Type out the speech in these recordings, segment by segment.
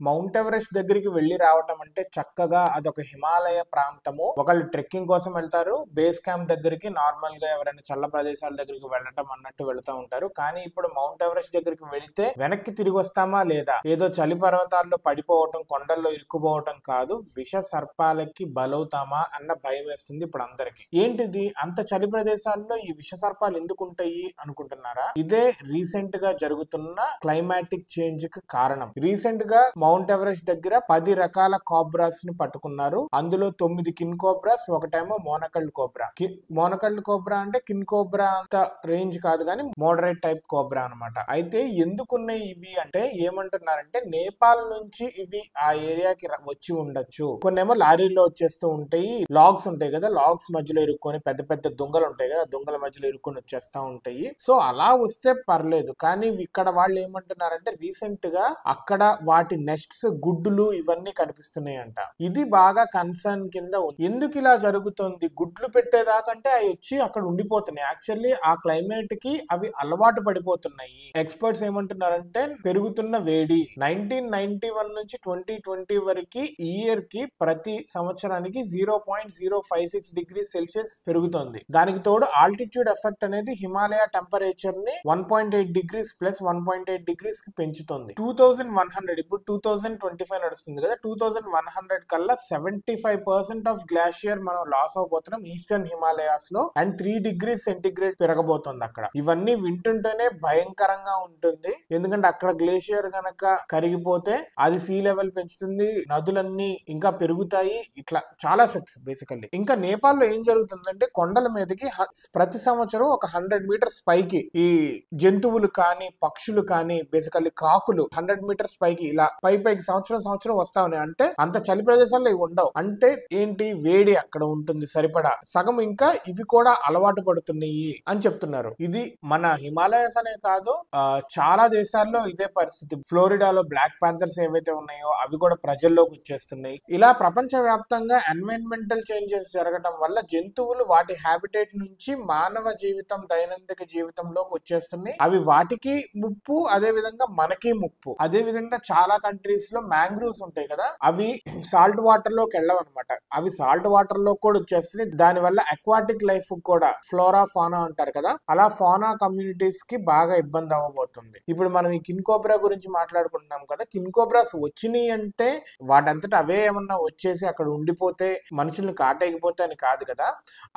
Mount Everest దగ్గరికి వెళ్లి రావటం అంటే చక్కగా అదొక హిమాలయ ప్రాంతము. ఒకళ్ళు ట్రెక్కింగ్ కోసం వెళ్తారు, బేస్ క్యాంప్ దగ్గరికి నార్మల్ గా ఎవరైనా చల్ల ప్రదేశాల దగ్గరికి వెళ్ళటం అన్నట్టు వెళ్తూ ఉంటారు. కానీ ఇప్పుడు మౌంట్ ఎవరెస్ట్ దగ్గరికి వెళితే వెనక్కి తిరిగి వస్తామా లేదా, ఏదో చలి పర్వతాల్లో పడిపోవటం, కొండల్లో ఇరుక్కుపోవటం కాదు, విష సర్పాలకి బలవుతామా అన్న భయం వేస్తుంది ఇప్పుడు అందరికి. ఏంటిది, అంత చలి ప్రదేశాల్లో ఈ విష సర్పాలు ఎందుకు ఉంటాయి అనుకుంటున్నారా? ఇదే రీసెంట్ గా జరుగుతున్న క్లైమాటిక్ చేంజ్ కి కారణం. రీసెంట్ గా మౌంట్ ఎవరెస్ట్ దగ్గర 10 రకాల కోబ్రాస్ ని పట్టుకున్నారు. అందులో 9 కిన్ కోబ్రాస్, ఒకటేమో మోనకల్డ్ కోబ్రా. మోనకల్డ్ కోబ్రా అంటే కిన్ కోబ్రా అంత రేంజ్ కాదు కానీ మోడరేట్ టైప్ కోబ్రా అనమాట. అయితే ఎందుకున్నాయి ఇవి అంటే ఏమంటున్నారంటే, నేపాల్ నుంచి ఇవి ఆ ఏరియాకి వచ్చి ఉండొచ్చు. కొన్నేమో లారీల్లో వచ్చేస్తూ ఉంటాయి, లాగ్స్ ఉంటాయి కదా, లాగ్స్ మధ్యలో ఇరుక్కొని, పెద్ద పెద్ద దుంగలు ఉంటాయి కదా, దుంగల మధ్యలో ఇరుక్కొని వచ్చేస్తా ఉంటాయి. సో అలా వస్తే పర్లేదు. కానీ ఇక్కడ వాళ్ళు ఏమంటున్నారంటే, రీసెంట్ గా అక్కడ వాటి నెస్ట్స్, గుడ్డులు ఇవన్నీ కనిపిస్తున్నాయంట. ఇది బాగా కన్సర్న్ కింద ఉంది. ఎందుకు ఇలా జరుగుతుంది? గుడ్లు పెట్టేదాకంటే అవి వచ్చి అక్కడ ఉండిపోతున్నాయి. యాక్చువల్లీ ఆ క్లైమేట్ కి అవి అలవాటు పడిపోతున్నాయి. ఎక్స్పర్ట్స్ ఏమంటున్నారంటే, పెరుగుతున్న వేడి 1991 నుంచి 2020 వరకు ఇయర్ కి ప్రతి సంవత్సరానికి 0.056 డిగ్రీ సెల్సియస్ పెరుగుతుంది. దానికి తోడు ఆల్టిట్యూడ్ ఎఫెక్ట్ అనేది హిమాలయ టెంపరేచర్ ని 1.8 డిగ్రీస్ ప్లస్ 1.8 డిగ్రీస్ కి పెంచుతుంది. 2100 ఇప్పుడు 2025 నడుస్తుంది కదా, 2100 కల్లా 75% ఆఫ్ గ్లాషియర్ మనం లాస్ అవబోతున్నాం ఈస్టర్న్ హిమాలయాస్ లో. అండ్ 3 డిగ్రీ సెంటిగ్రేడ్ పెరగబోతుంది అక్కడ. ఇవన్నీ వింటుంటేనే భయంకరంగా ఉంటుంది. ఎందుకంటే అక్కడ గ్లేషియర్ గనక కరిగిపోతే అది సీ లెవెల్ పెంచుతుంది, నదులన్నీ ఇంకా పెరుగుతాయి, ఇట్లా చాలా ఎఫెక్ట్స్ బేసికల్లీ. ఇంకా నేపాల్ లో ఏం జరుగుతుందంటే, కొండల మీదకి ప్రతి సంవత్సరం ఒక 100 మీటర్స్ పైకి ఈ జంతువులు కానీ, పక్షులు కానీ, బేసికల్లీ కాకులు 100 మీటర్స్ పైకి ఇలా పైకి సంవత్సరం వస్తా ఉన్నాయి. అంటే అంత చలి ప్రదేశాల్లో ఇవి ఉండవు. అంటే ఏంటి, వేడి అక్కడ ఉంటుంది సరిపడా, సగం ఇంకా ఇవి కూడా అలవాటు పడుతున్నాయి అని చెప్తున్నారు. ఇది మన హిమాలయస్ అనే కాదు, చాలా దేశాల్లో ఇదే పరిస్థితి. ఫ్లోరిడాలో బ్లాక్ పాంథర్స్ ఏవైతే ఉన్నాయో అవి కూడా ప్రజల్లోకి వచ్చేస్తున్నాయి. ఇలా ప్రపంచ వ్యాప్తంగా ఎన్వైరన్మెంటల్ చేంజెస్ జరగడం వల్ల జంతువులు వాటి హ్యాబిటేట్ నుంచి మానవ జీవితం, దైనందిక జీవితంలోకి వచ్చేస్తున్నాయి. అవి వాటికి ముప్పు, అదే విధంగా మనకి ముప్పు. అదే విధంగా చాలా కంట్రీస్ లో మ్యాంగ్రూవ్స్ ఉంటాయి కదా, అవి సాల్ట్ వాటర్ లోకి వెళ్ళవన్నమాట. అవి సాల్ట్ వాటర్ లో కూడా వచ్చేస్తున్నాయి. దాని వల్ల అక్వాటిక్ లైఫ్ కూడా, ఫ్లోరా ఫానా అంటారు కదా, అలా ఫానా కమ్యూనిటీస్ కి బాగా ఇబ్బంది అవ్వబోతుంది. ఇప్పుడు మనం ఈ కిన్ కోబ్రా గురించి మాట్లాడుకుంటున్నాం కదా, కిన్ కోబ్రాస్ వచ్చినాయి అంటే వాటంతటా అవే ఏమన్నా వచ్చేసి అక్కడ ఉండిపోతే మనుషుల్ని కాటేయకపోతే అని కాదు కదా.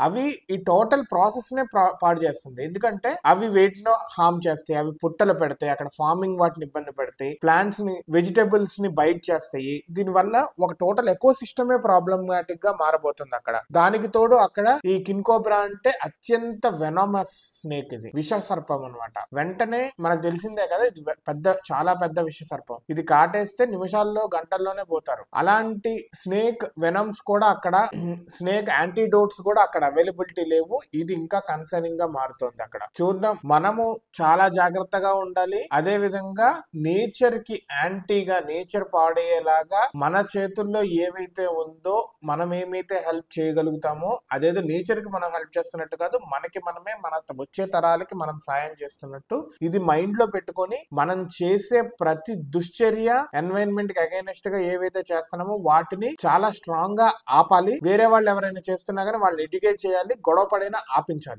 అవి ఈ టోటల్ ప్రాసెస్ నే పాడు చేస్తుంది. ఎందుకంటే అవి వేటినో హార్మ్ చేస్తాయి, అవి పుట్టలు పెడతాయి, అక్కడ ఫార్మింగ్ వాటిని ఇబ్బంది పెడతాయి, ప్లాంట్స్ ని, వెజిటబుల్స్ ని బైట్ చేస్తాయి. దీనివల్ల ఒక టోటల్ ఎకో సిస్టమే ప్రాబ్లమాటిక్ గా మారబోతుంది అక్కడ. దానికి తోడు అక్కడ ఈ కిన్ కోబ్రా అంటే అత్యంత వెనమస్ స్నేక్, ఇది విష సర్పం అనమాట. వెంటనే మనకు తెలిసిందే కదా, ఇది చాలా పెద్ద విష సర్పం. ఇది కాటేస్తే నిమిషాల్లో, గంటల్లోనే పోతారు. అలాంటి స్నేక్ వెనమ్స్ కూడా అక్కడ, స్నేక్ యాంటీడోట్స్ కూడా అక్కడ అవైలబిలిటీ లేవు. ఇది ఇంకా కన్సర్నింగ్ గా మారుతుంది అక్కడ. చూద్దాం, మనము చాలా జాగ్రత్తగా ఉండాలి. అదే విధంగా నేచర్ కి యాంటీగా, నేచర్ పాడేలాగా మన చేతుల్లో ఏవైతే ఉందో, మనం ఏమైతే హెల్ప్ చేయగలుగుతామో, అదేదో నేచర్ కి మనం హెల్ప్ చేస్తున్నట్టు కాదు, మనకి మనమే, మన వచ్చే తరాలకి మనం సాయం చేస్తున్నట్టు. ఇది మైండ్ లో పెట్టుకొని మనం చేసే ప్రతి దుశ్చర్య, ఎన్వైరన్మెంట్ కి అగైనెస్ట్ గా ఏవైతే చేస్తున్నామో వాటిని చాలా స్ట్రాంగ్ గా ఆపాలి. వేరే వాళ్ళు ఎవరైనా చేస్తున్నా కానీ వాళ్ళు ఎడ్యుకేట్ చేయాలి, గొడవ పడైనా ఆపించాలి.